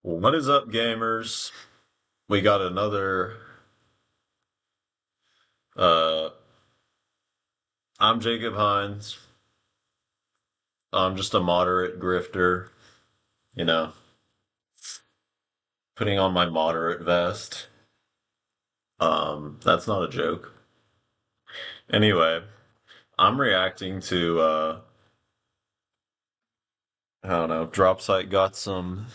What is up, gamers? We got another. Uh, I'm Jacob Hines. I'm just a moderate grifter, you know, putting on my moderate vest. That's not a joke. Anyway, I'm reacting to, I don't know, Dropsite got some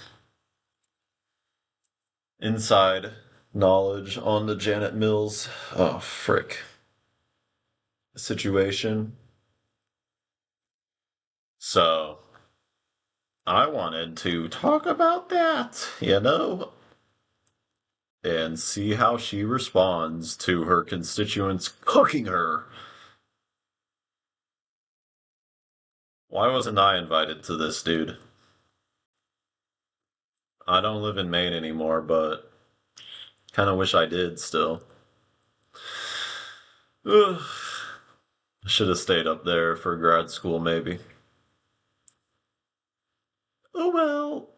inside knowledge on the Janet Mills, oh, frick, situation. So, I wanted to talk about that, and see how she responds to her constituents cooking her. Why wasn't I invited to this, dude? I don't live in Maine anymore, but kind of wish I did still. Ugh. Should have stayed up there for grad school, maybe. Oh well.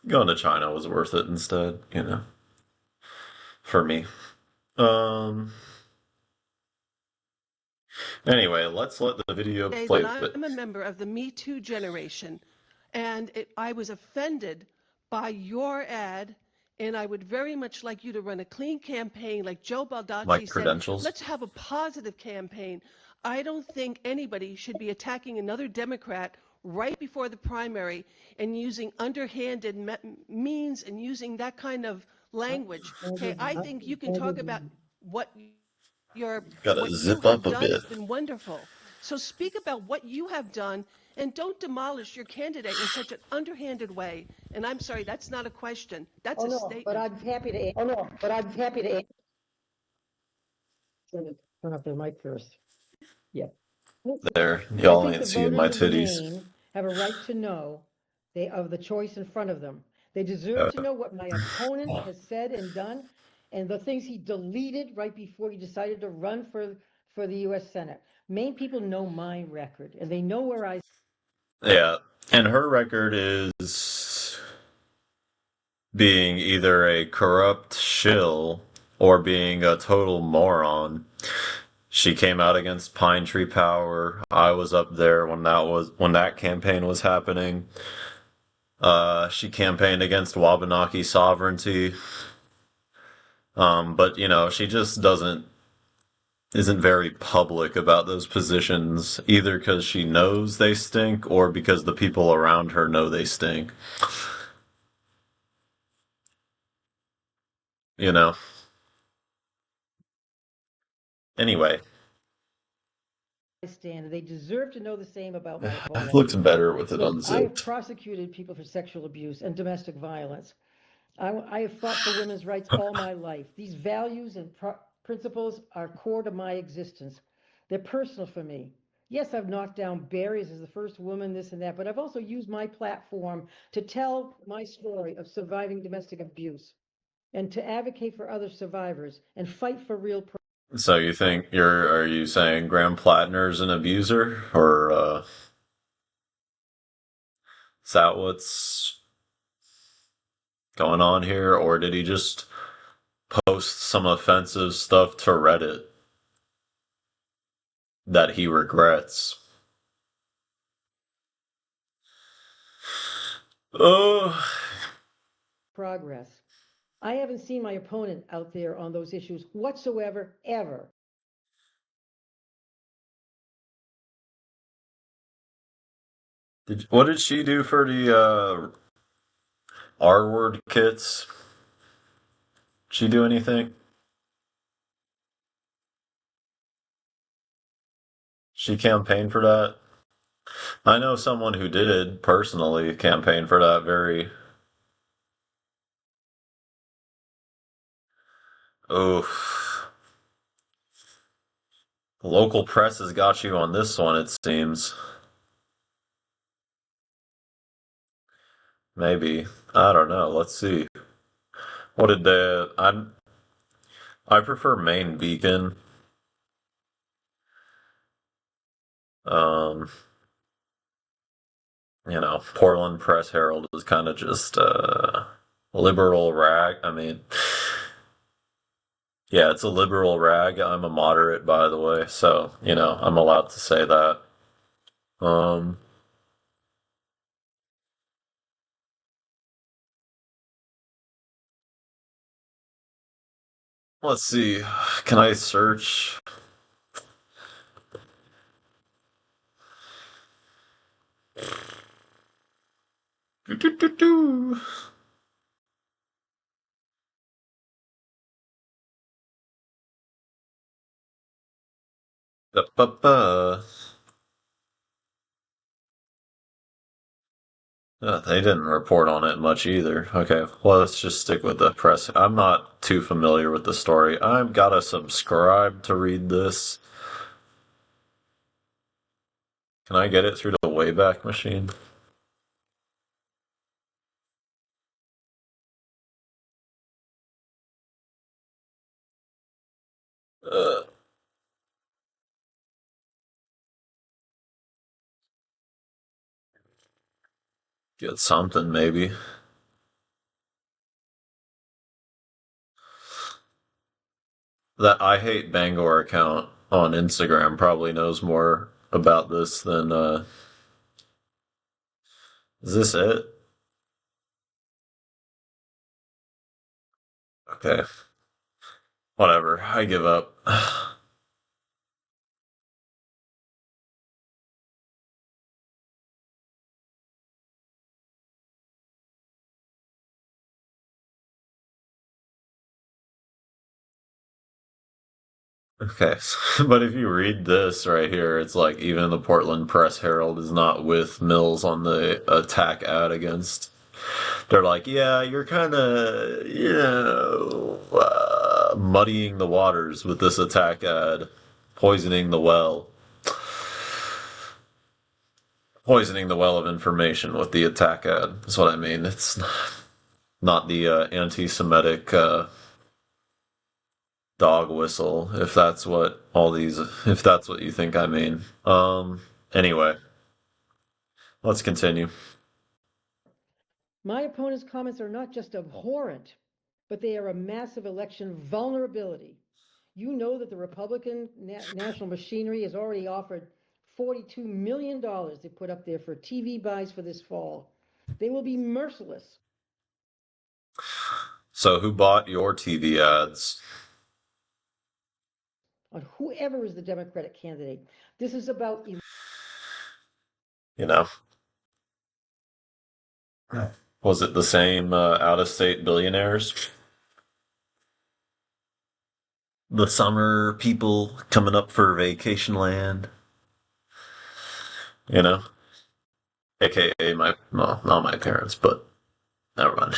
Going to China was worth it instead, for me. Um. Anyway, let's let the video Say play that a bit. I'm a member of the Me Too generation, and I was offended by your ad, and I would very much like you to run a clean campaign, like Joe My Baldacci said. credentials. Let's have a positive campaign. I don't think anybody should be attacking another Democrat right before the primary and using underhanded means and using that kind of language. Okay, I think you can talk about what Gotta what you zip have up a done bit. has been wonderful. So speak about what you have done and don't demolish your candidate in such an underhanded way. And I'm sorry, that's not a question. That's Oh, a no, but statement. I'm happy to, oh, no, but I'm happy to. Turn off their mic first. Yeah. There, I y'all think the ain't seeing my voters of titties. Maine have a right to know of the choice in front of them. They deserve Uh, to know what my opponent has said and done and the things he deleted right before he decided to run for the US Senate. Maine people know my record and they know where I. yeah, and her record is being either a corrupt shill or being a total moron. She came out against Pine Tree Power. I was up there when that campaign was happening. She campaigned against Wabanaki sovereignty. But she just doesn't isn't very public about those positions, either because she knows they stink or because the people around her know they stink. You know. Anyway, Stand. They deserve to know the same about my it opponent. looks better with it Look, I have unzipped. prosecuted people for sexual abuse and domestic violence. I have fought for women's rights all my life. These values and principles are core to my existence. They're personal for me. Yes, I've knocked down barriers as the first woman, this and that, but I've also used my platform to tell my story of surviving domestic abuse and to advocate for other survivors and fight for real. So are you saying Graham Plattner's an abuser, or is that what's going on here, or did he just post some offensive stuff to Reddit that he regrets? Oh, Progress. I haven't seen my opponent out there on those issues whatsoever, ever. what did she do for the R word kits? Did she do anything? She campaigned for that. I know someone who did personally campaign for that very. Oof. The local press has got you on this one, it seems. Maybe. I don't know. Let's see. What did the I prefer Maine Beacon. Um Portland Press Herald is kind of just liberal rag. I mean, yeah, it's a liberal rag. I'm a moderate, by the way, so I'm allowed to say that. Um, let's see. Can I search? Doo-doo-doo-doo. Ba-ba-ba. They didn't report on it much either. Okay, well, let's just stick with the press. I'm not too familiar with the story. I've got to subscribe to read this. Can I get it through the Wayback Machine? Uh, get something, maybe. That I Hate Bangor account on Instagram probably knows more about this than, is this it? Okay, whatever. I give up. Okay, but if you read this right here, it's like even the Portland Press Herald is not with Mills on the attack ad against. They're like, yeah, you're kind of, muddying the waters with this attack ad, poisoning the well, poisoning the well of information with the attack ad. That's what I mean. It's not the anti-Semitic dog whistle, if that's what if that's what you think I mean. Anyway, let's continue. My opponent's comments are not just abhorrent, but they are a massive election vulnerability. You know that the Republican national machinery has already offered $42 million they put up there for TV buys for this fall. They will be merciless So, who bought your TV ads? on whoever is the Democratic candidate. This is about You know, was it the same out-of-state billionaires? The summer people coming up for vacation land? You know, aka my well, not my parents, but never mind.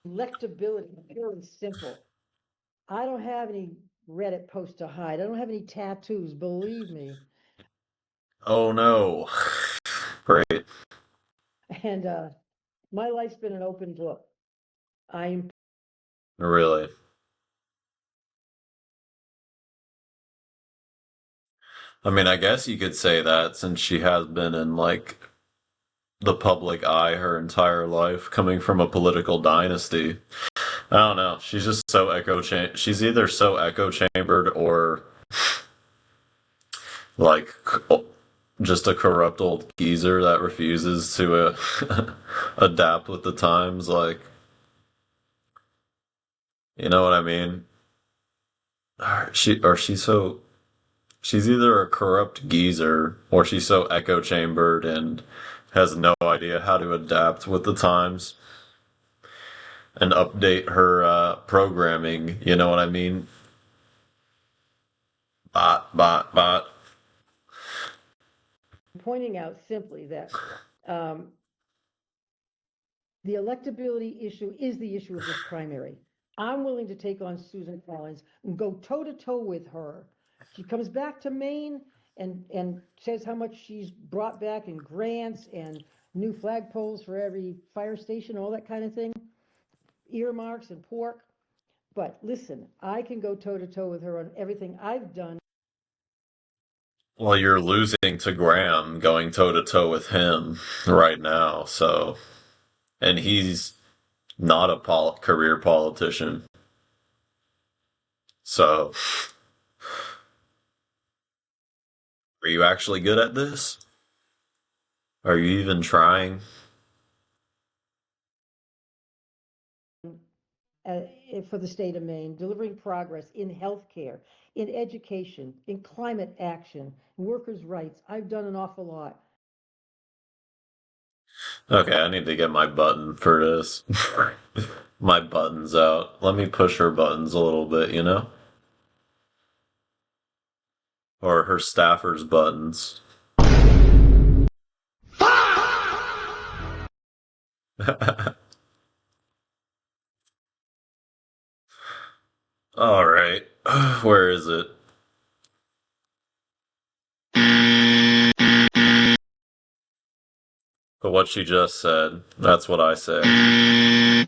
electability, pure and simple. I don't have any Reddit posts to hide. I don't have any tattoos, believe me. Oh no! Great, And my life's been an open book. I'm really. I mean, I guess you could say that since she has been in like the public eye her entire life, coming from a political dynasty. I don't know. She's just so She's either so echo chambered or like just a corrupt old geezer that refuses to adapt with the times. Like, you know what I mean? She's either a corrupt geezer or she's so echo chambered and has no idea how to adapt with the times and update her programming. You know what I mean? Bot. pointing out simply that um, the electability issue is the issue of this primary. I'm willing to take on Susan Collins and go toe to toe with her. She comes back to Maine and says how much she's brought back in grants and new flagpoles for every fire station, all that kind of thing, earmarks and pork. But listen, I can go toe to toe with her on everything I've done. Well, you're losing to Graham going toe to toe with him right now, so. And he's not a career politician. So, are you actually good at this? Are you even trying? uh, for the state of Maine, delivering progress in healthcare, in education, in climate action, workers' rights. I've done an awful lot. Okay, I need to get my button for this. My button's out. Let me push her buttons a little bit, you know? Or her staffer's buttons. Alright. Where is it? But what she just said, that's what I say.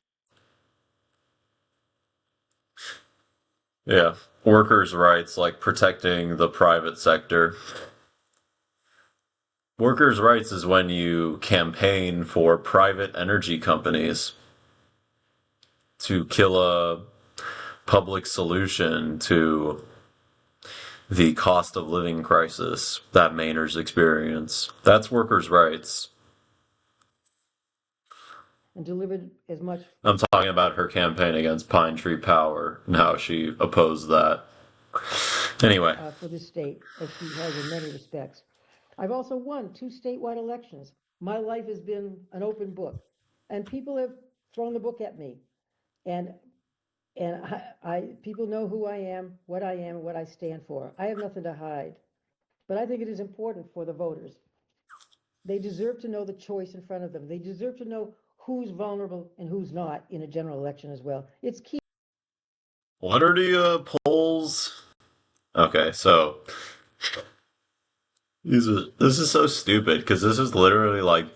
Yeah. Workers' rights, like protecting the private sector. Workers' rights is when you campaign for private energy companies to kill a public solution to the cost of living crisis that Mainers experience. That's workers' rights. And delivered as much I'm talking about her campaign against Pine Tree Power and how she opposed that. Anyway, for this state as she has in many respects. I've also won 2 statewide elections. My life has been an open book, and people have thrown the book at me. And people know who I am, and what I stand for. I have nothing to hide. But I think it is important for the voters. They deserve to know the choice in front of them. They deserve to know who's vulnerable and who's not in a general election as well. It's key. what are the polls? Okay, so this is so stupid because this is literally like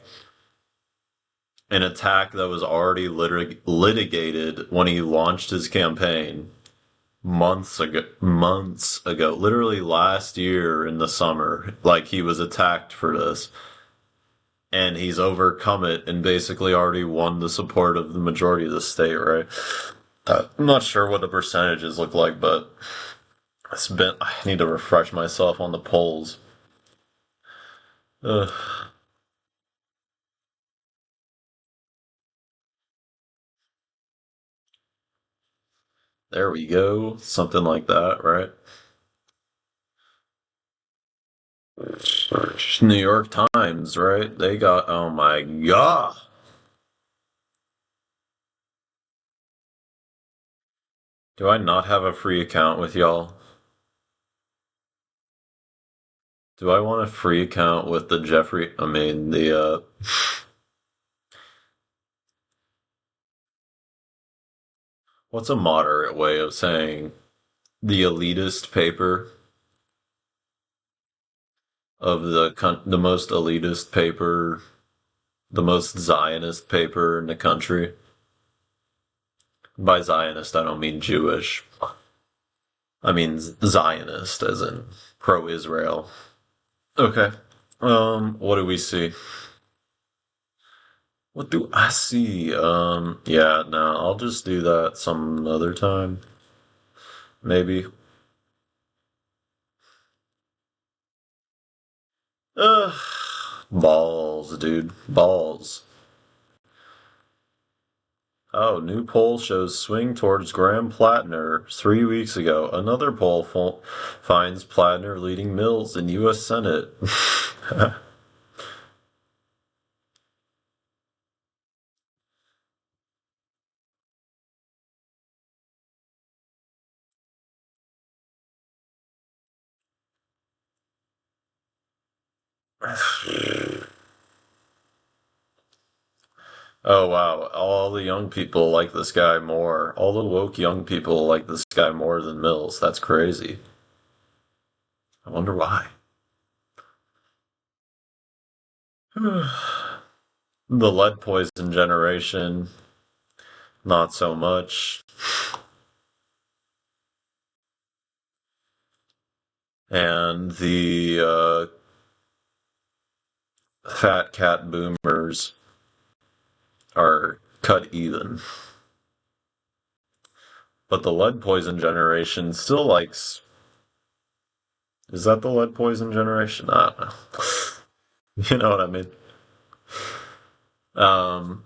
an attack that was already litigated when he launched his campaign months ago, literally last year in the summer. Like he was attacked for this, and he's overcome it and basically already won the support of the majority of the state. Right? I'm not sure what the percentages look like, but it's been. I need to refresh myself on the polls. Ugh. There we go. Something like that, right? New York Times, right? They got, oh my god. Do I not have a free account with y'all? Do I want a free account with the what's a moderate way of saying the elitist paper of the most elitist paper, the most Zionist paper in the country? By Zionist, I don't mean Jewish. I mean Zionist, as in pro-Israel. Okay. What do we see? What do I see? Yeah, no, I'll just do that some other time. Maybe. Ugh. Balls, dude. Balls. Oh, new poll shows swing towards Graham Plattner 3 weeks ago. Another poll finds Plattner leading Mills in U.S. Senate. Oh wow, all the young people like this guy more. All the woke young people like this guy more than Mills. That's crazy. I wonder why. The lead poison generation, not so much. and the fat cat boomers are cut even. But the lead poison generation still likes. Is that the lead poison generation? I don't know. You know what I mean? Um,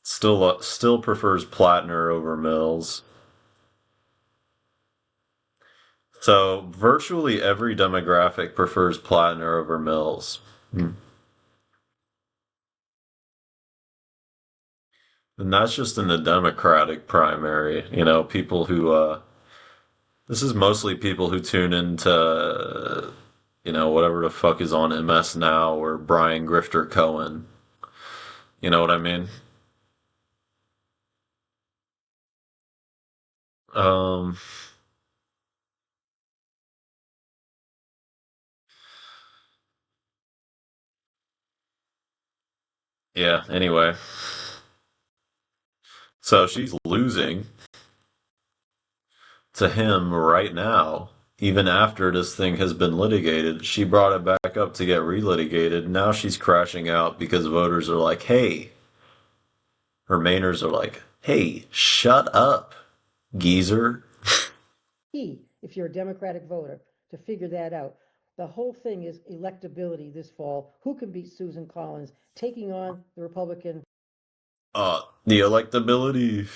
still prefers Plattner over Mills. So virtually every demographic prefers Plattner over Mills. And that's just in the Democratic primary. You know, people who this is mostly people who tune into whatever the fuck is on MS Now or Brian Grifter Cohen. You know what I mean? Um, yeah, anyway. So she's losing to him right now. Even after this thing has been litigated, she brought it back up to get relitigated. Now she's crashing out because voters are like, hey, her Mainers are like, hey, shut up, geezer. Key, if you're a Democratic voter, to figure that out. The whole thing is electability this fall. Who can beat Susan Collins taking on the Republican? The electability.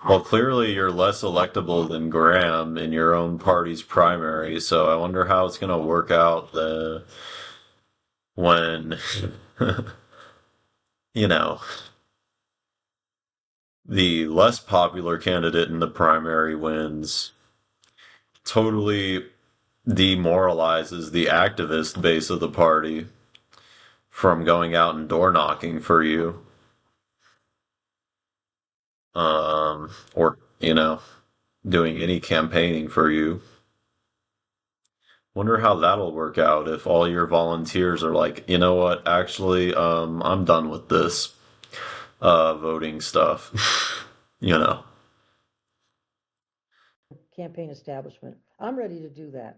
Well, clearly you're less electable than Graham in your own party's primary, so I wonder how it's going to work out when, you know, the less popular candidate in the primary wins, totally demoralizes the activist base of the party from going out and door knocking for you. Or, doing any campaigning for you. Wonder how that'll work out if all your volunteers are like, you know what, actually, I'm done with this voting stuff. you know. Campaign establishment. I'm ready to do that.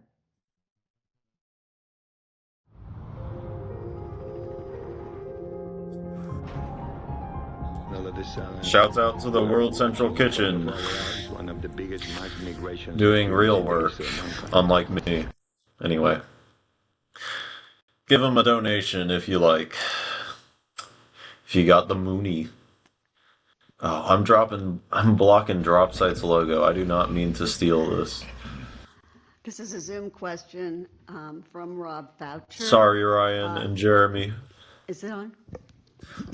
Shouts out to the World Central Kitchen. One of the biggest mass migrations Doing real work, unlike me. Anyway. Give them a donation if you like. If you got the Mooney. Oh, I'm blocking Dropsite's logo. I do not mean to steal this. This is a Zoom question from Rob Foucher. Sorry, Ryan and Jeremy. Is it on?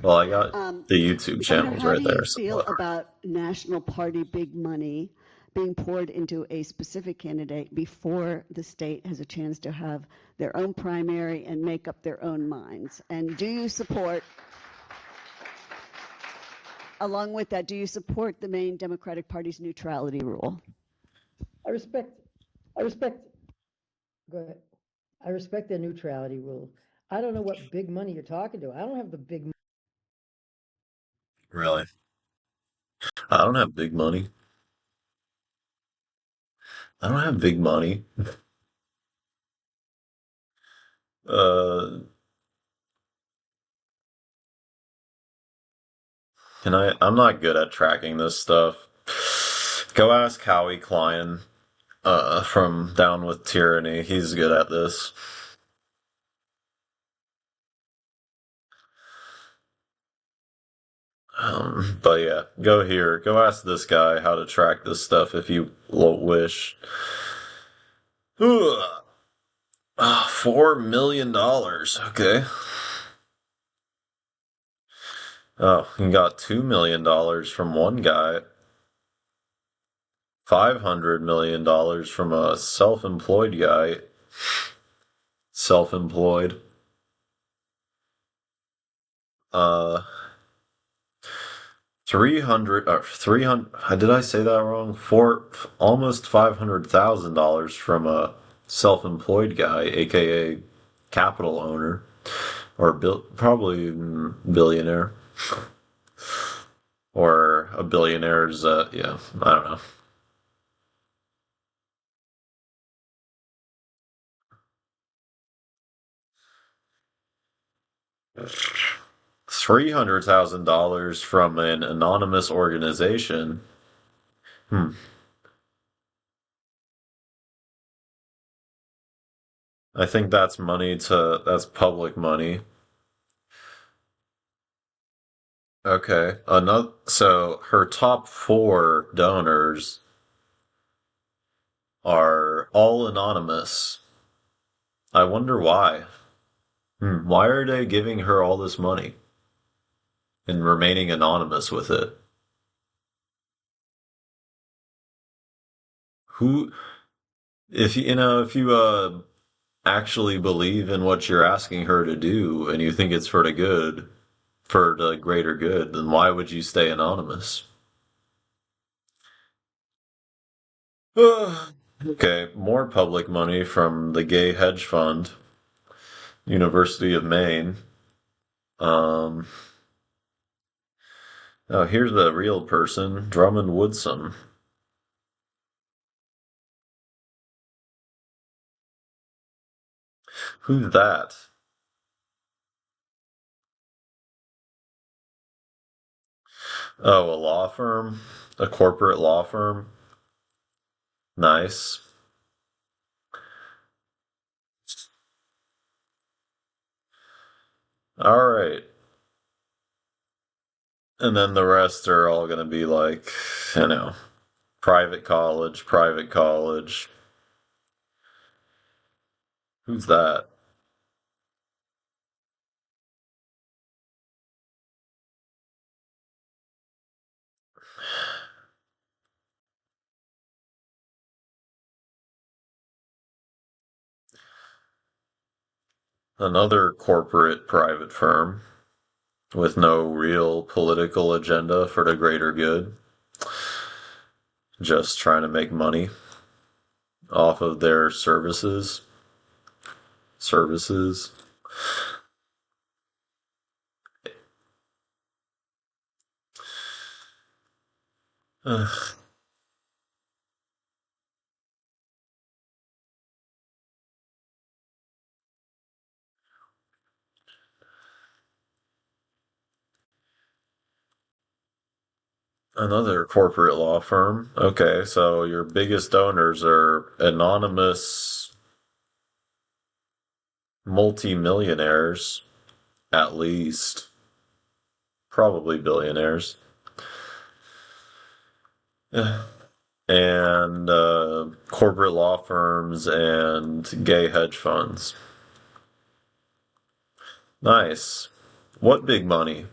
Well, I got the YouTube channels right there. How do you feel about national party big money being poured into a specific candidate before the state has a chance to have their own primary and make up their own minds? And do you support, along with that, do you support the main Democratic Party's neutrality rule? I respect, go ahead. I respect their neutrality rule. I don't know what big money you're talking to. I don't have the big money. Really? I don't have big money. I don't have big money. Uh, I'm not good at tracking this stuff. Go ask Howie Klein, from Down with Tyranny. He's good at this. But yeah, go ask this guy how to track this stuff if you wish. $4 million. Okay. Oh, you got $2 million from one guy. $500 million from a self-employed guy. Self-employed. 300, did I say that wrong? Almost $500,000 from a self-employed guy, aka capital owner, or probably billionaire, or a billionaire's, yeah, I don't know. $300,000 from an anonymous organization. Hmm. I think that's public money. Okay. So her top four donors are all anonymous. I wonder why. Why are they giving her all this money and remaining anonymous with it? Who, if you actually believe in what you're asking her to do and you think it's for the good, for the greater good, then why would you stay anonymous? Okay, more public money from the gay hedge fund, University of Maine. Um, oh, here's the real person, Drummond Woodsum. Who's that? Oh, a law firm, a corporate law firm. Nice. All right. And then the rest are all going to be like, you know, private college, private college. Who's that? Another corporate private firm with no real political agenda for the greater good, just trying to make money off of their services. Services. Another corporate law firm. Okay, so your biggest donors are anonymous multimillionaires, at least. Probably billionaires. And corporate law firms and gay hedge funds. Nice. What big money?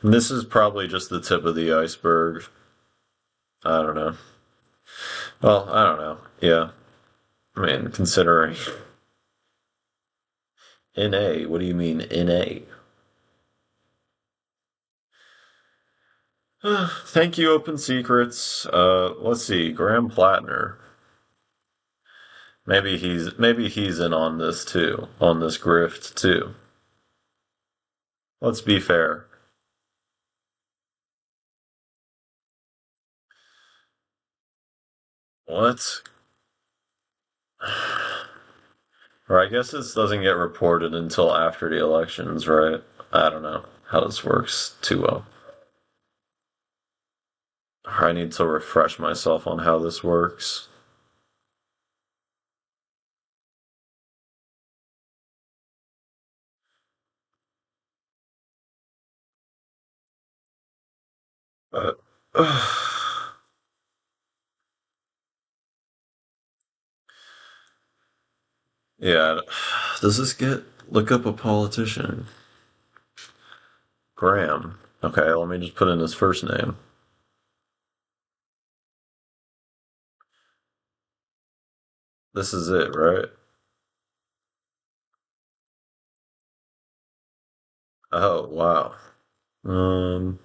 And this is probably just the tip of the iceberg. I don't know. Well, I don't know. Yeah. I mean, considering NA, what do you mean NA? Thank you, Open Secrets. Let's see, Graham Plattner. Maybe he's in on this too, on this grift too. Let's be fair. What? Or I guess this doesn't get reported until after the elections, right? I don't know how this works too well. I need to refresh myself on how this works. But, yeah, does this get look up a politician? Graham. Okay, let me just put in his first name. This is it, right? Oh, wow. Um,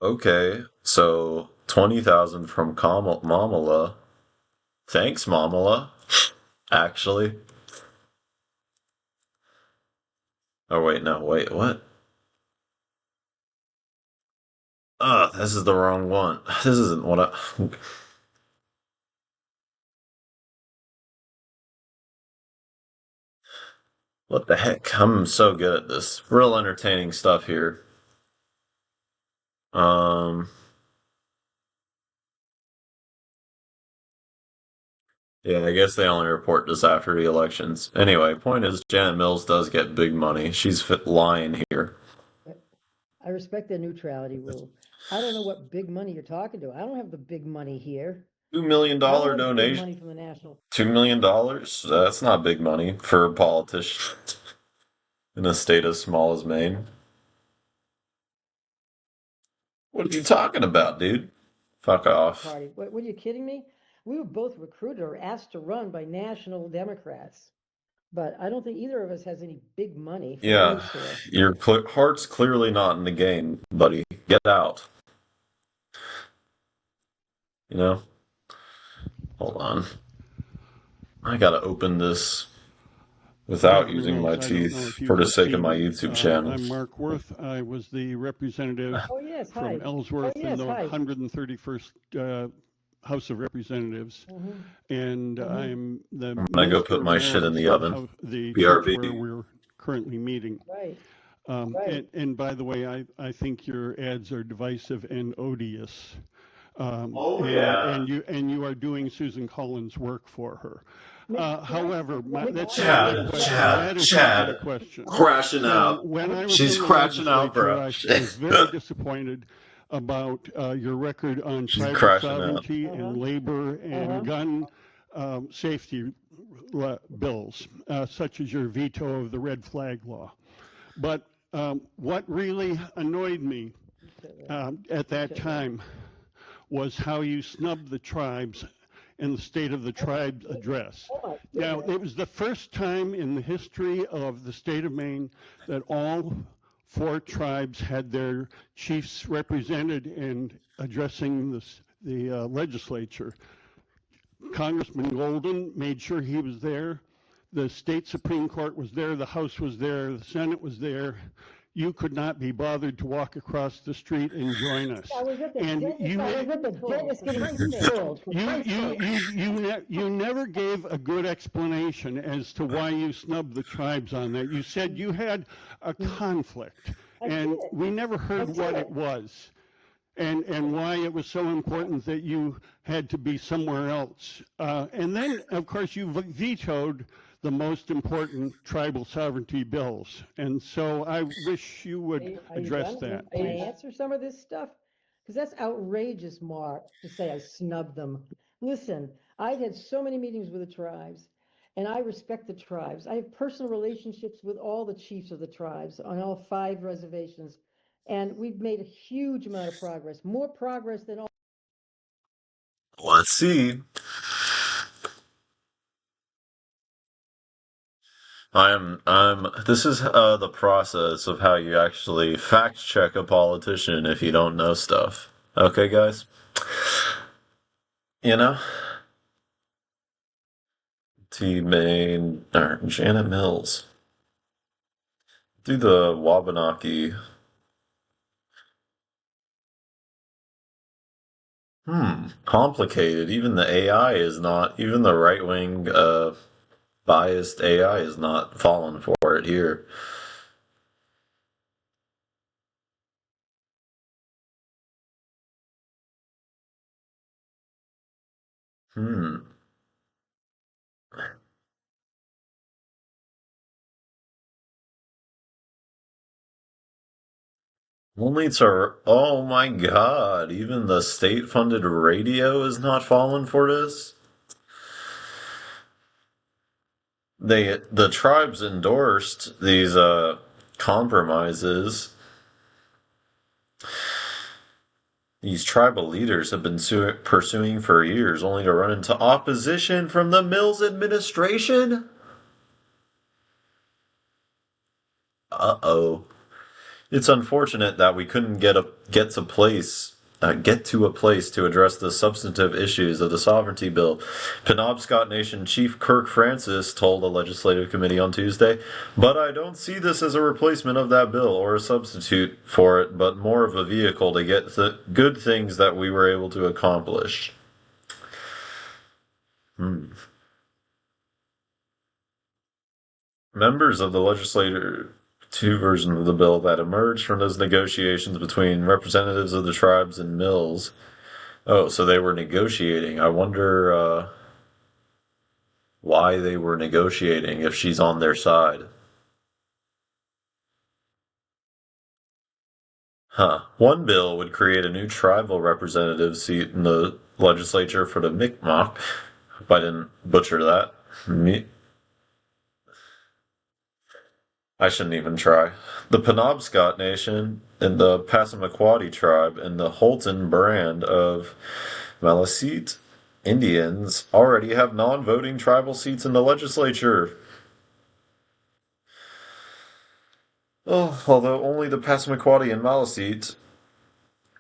okay. So 20,000 from Mamala. Thanks, Mamala. Actually. Oh, wait, no, wait, what? This is the wrong one. This isn't what I. What the heck? I'm so good at this. Real entertaining stuff here. Um, yeah, I guess they only report this after the elections. Anyway, point is, Janet Mills does get big money. She's lying here. I respect their neutrality rule. I don't know what big money you're talking to. I don't have the big money here. $2 million I don't have big donation. money from the national. $2 million? That's not big money for a politician in a state as small as Maine. What are you talking about, dude? Fuck off. Party. What are you kidding me? We were both recruited or asked to run by national Democrats, but I don't think either of us has any big money from any Yeah, source. your heart's clearly not in the game, buddy. Get out. You know? Hold on. I gotta open this without Governor using my Mills, I don't know teeth if for you've the sake of my received. YouTube channel. I'm Mark Worth. I was the representative Oh yes, from hi. Ellsworth in the Hi. 131st House of Representatives, Mm-hmm. and Mm-hmm. I'm the I'm gonna go Minister put of my shit in Lands the for oven. the church BRB. where we're currently meeting. Right. Right. And by the way, I think your ads are divisive and odious. Oh yeah. And you are doing Susan Collins' work for her. However, that's not my Chad, question. Chad, That is not my Chad. question. Crashing So out. when I was She's in the crashing out, legislature, bro. I was very disappointed about your record on She's tribal crashing out. sovereignty and labor and gun safety bills, such as your veto of the red flag law. But what really annoyed me at that time was how you snubbed the tribes in the State of the Tribes address. Now, it was the first time in the history of the state of Maine that all 4 tribes had their chiefs represented in addressing the legislature. Congressman Golden made sure he was there. The state Supreme Court was there. The House was there. The Senate was there. You could not be bothered to walk across the street and join us. I was at the And dentist. you, I was at the dentist getting filled. you never gave a good explanation as to why you snubbed the tribes on that. You said you had a conflict, and we never heard what it was. And why it was so important that you had to be somewhere else. And then, of course, you vetoed the most important tribal sovereignty bills. And so I wish you would address that, Can I please. answer some of this stuff? Because that's outrageous, Mark, to say I snubbed them. Listen, I've had so many meetings with the tribes, and I respect the tribes. I have personal relationships with all the chiefs of the tribes on all 5 reservations, and we've made a huge amount of progress, more progress than all. Let's see. This is the process of how you actually fact check a politician if you don't know stuff. Okay, guys? You know? T-Main, or Janet Mills. Do the Wabanaki. Complicated. Even the AI is not, even the right-wing, biased AI is not falling for it here. Hmm. Only to, oh my god, even the state-funded radio is not falling for this? The tribes endorsed these compromises. These tribal leaders have been pursuing for years, only to run into opposition from the Mills administration. Uh-oh. It's unfortunate that we couldn't get to a place to address the substantive issues of the sovereignty bill. Penobscot Nation Chief Kirk Francis told a legislative committee on Tuesday, "But I don't see this as a replacement of that bill or a substitute for it, but more of a vehicle to get the good things that we were able to accomplish." members of the legislature, two versions of the bill that emerged from those negotiations between representatives of the tribes and Mills. Oh, so they were negotiating. I wonder why they were negotiating if she's on their side. Huh. One bill would create a new tribal representative seat in the legislature for the Mi'kmaq. Hope I didn't butcher that. I shouldn't even try. The Penobscot Nation and the Passamaquoddy tribe and the Holton brand of Maliseet Indians already have non-voting tribal seats in the legislature. Oh, although only the Passamaquoddy and Maliseet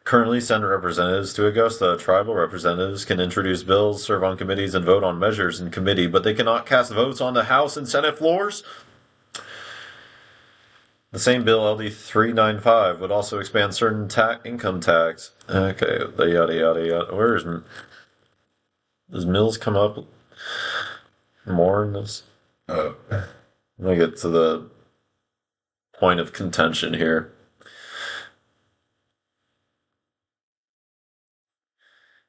currently send representatives to Augusta, tribal representatives can introduce bills, serve on committees, and vote on measures in committee, but they cannot cast votes on the House and Senate floors. The same bill, LD 395, would also expand certain income tax. Okay, the yada yada yada. Where is does Mills come up more in this? Oh, let me get to the point of contention here.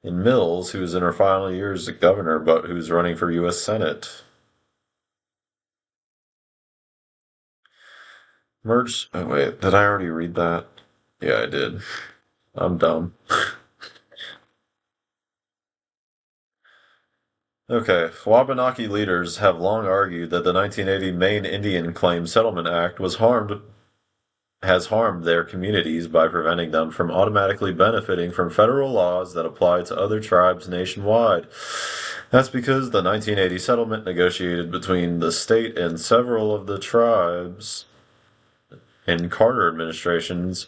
In Mills, who's in her final years as governor, but who's running for U.S. Senate. Merge. Oh, wait, did I already read that? Yeah, I did. I'm dumb. Okay, Wabanaki leaders have long argued that the 1980 Maine Indian Claims Settlement Act has harmed their communities by preventing them from automatically benefiting from federal laws that apply to other tribes nationwide. That's because the 1980 settlement negotiated between the state and several of the tribes in Carter administrations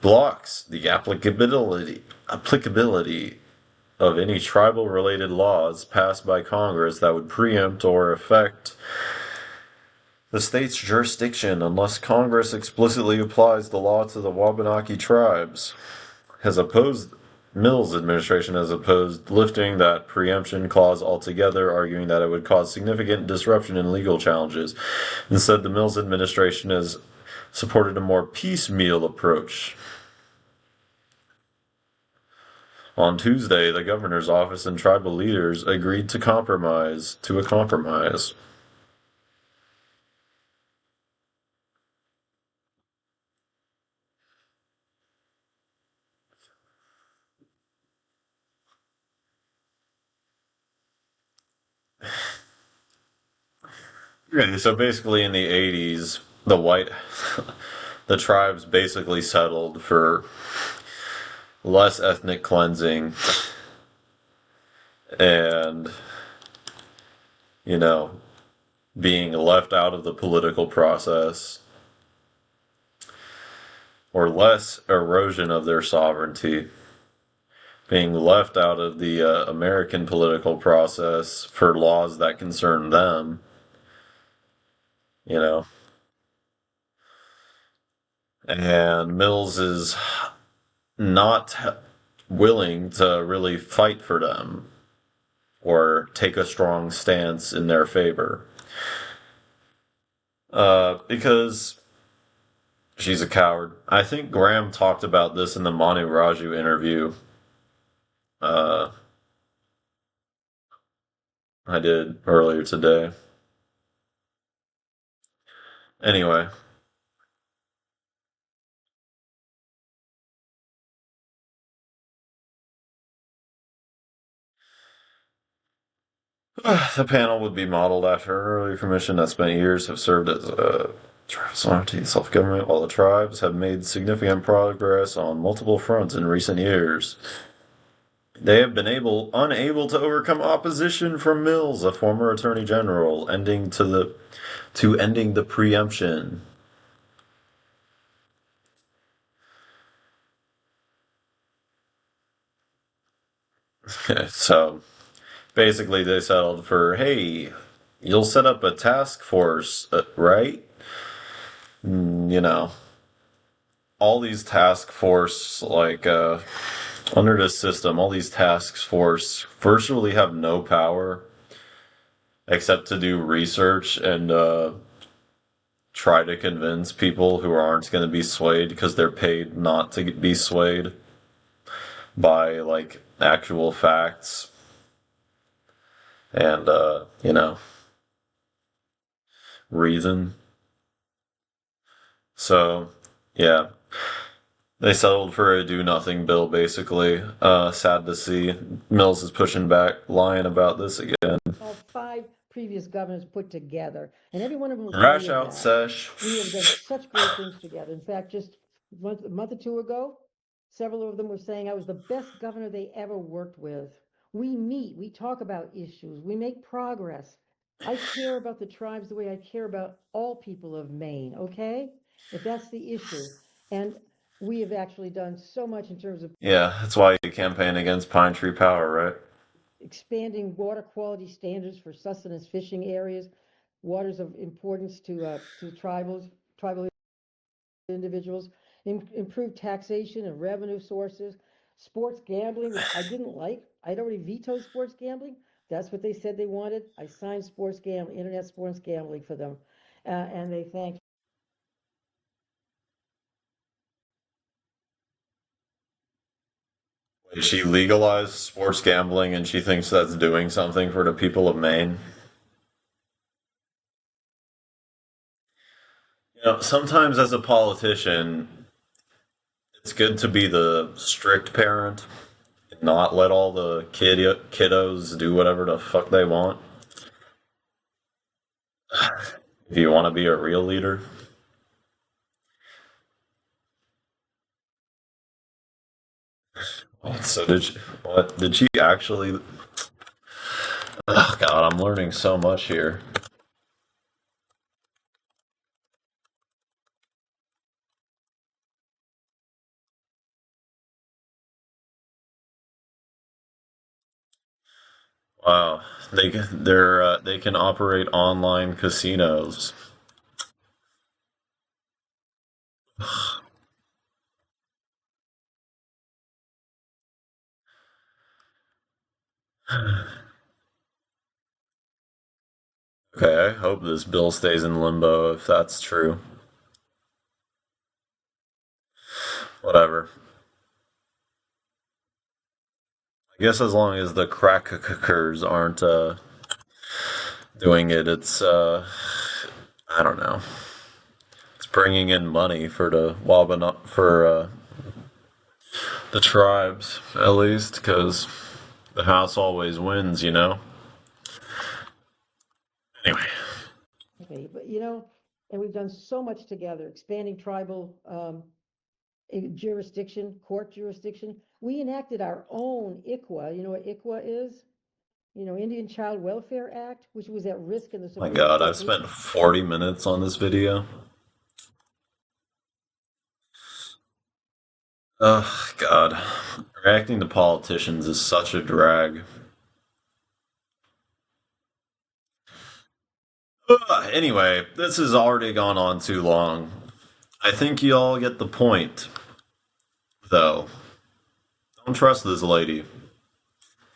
blocks the applicability of any tribal-related laws passed by Congress that would preempt or affect the state's jurisdiction unless Congress explicitly applies the law to the Wabanaki tribes. Mills' administration has opposed lifting that preemption clause altogether, arguing that it would cause significant disruption in legal challenges. Instead, the Mills administration has supported a more piecemeal approach. On Tuesday, the governor's office and tribal leaders agreed to a compromise. Okay, so basically in the 80s, the tribes basically settled for less ethnic cleansing and, you know, being left out of the political process or less erosion of their sovereignty, being left out of the American political process for laws that concern them, you know. And Mills is not willing to really fight for them or take a strong stance in their favor. Because she's a coward. I think Graham talked about this in the Manu Raju interview. I did earlier today. Anyway. The panel would be modeled after an earlier commission that spent years have served as a sovereignty self-government, while the tribes have made significant progress on multiple fronts in recent years. They have been unable to overcome opposition from Mills, a former attorney general, ending the preemption. So basically, they settled for, hey, you'll set up a task force, right? You know, all these task force, like, under this system, all these task force virtually have no power except to do research and try to convince people who aren't going to be swayed because they're paid not to be swayed by like actual facts and reason. So yeah, they settled for a do nothing bill basically. Sad to see Mills is pushing back, lying about this again. All 5 previous governors put together, and every one of them will tell you Crashout that. sesh. We have done such great things together. In fact, just a month or two ago, several of them were saying I was the best governor they ever worked with. We meet, we talk about issues, we make progress. I care about the tribes the way I care about all people of Maine, okay? If that's the issue. And we have actually done so much in terms of Yeah, that's why you campaign against Pine Tree Power, right? expanding water quality standards for sustenance fishing areas, waters of importance to tribal individuals, improve taxation and revenue sources, sports gambling, which I didn't like. I'd already vetoed sports gambling. That's what they said they wanted. I signed sports gambling, internet sports gambling for them, and they thanked. She legalized sports gambling and she thinks that's doing something for the people of Maine. Sometimes as a politician, it's good to be the strict parent and not let all the kiddos do whatever the fuck they want. If you want to be a real leader. So did she actually? Oh God, I'm learning so much here. Wow, they can operate online casinos. Okay, I hope this bill stays in limbo if that's true. Whatever. I guess as long as the crackers aren't doing it, it's I don't know. It's bringing in money for the Wabanot for the tribes at least, because the house always wins, you know. Anyway, Okay, but and we've done so much together, expanding tribal jurisdiction, court jurisdiction. We enacted our own ICWA. You know what ICWA is? Indian Child Welfare Act, which was at risk in the my Supreme God, I've Court. spent 40 minutes on this video. Oh God, reacting to politicians is such a drag. Anyway, this has already gone on too long. I think you all get the point, though. Don't trust this lady. If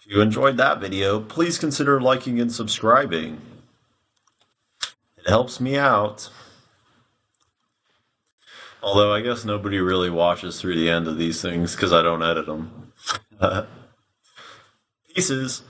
you enjoyed that video, please consider liking and subscribing. It helps me out. Although I guess nobody really watches through the end of these things because I don't edit them. Pieces.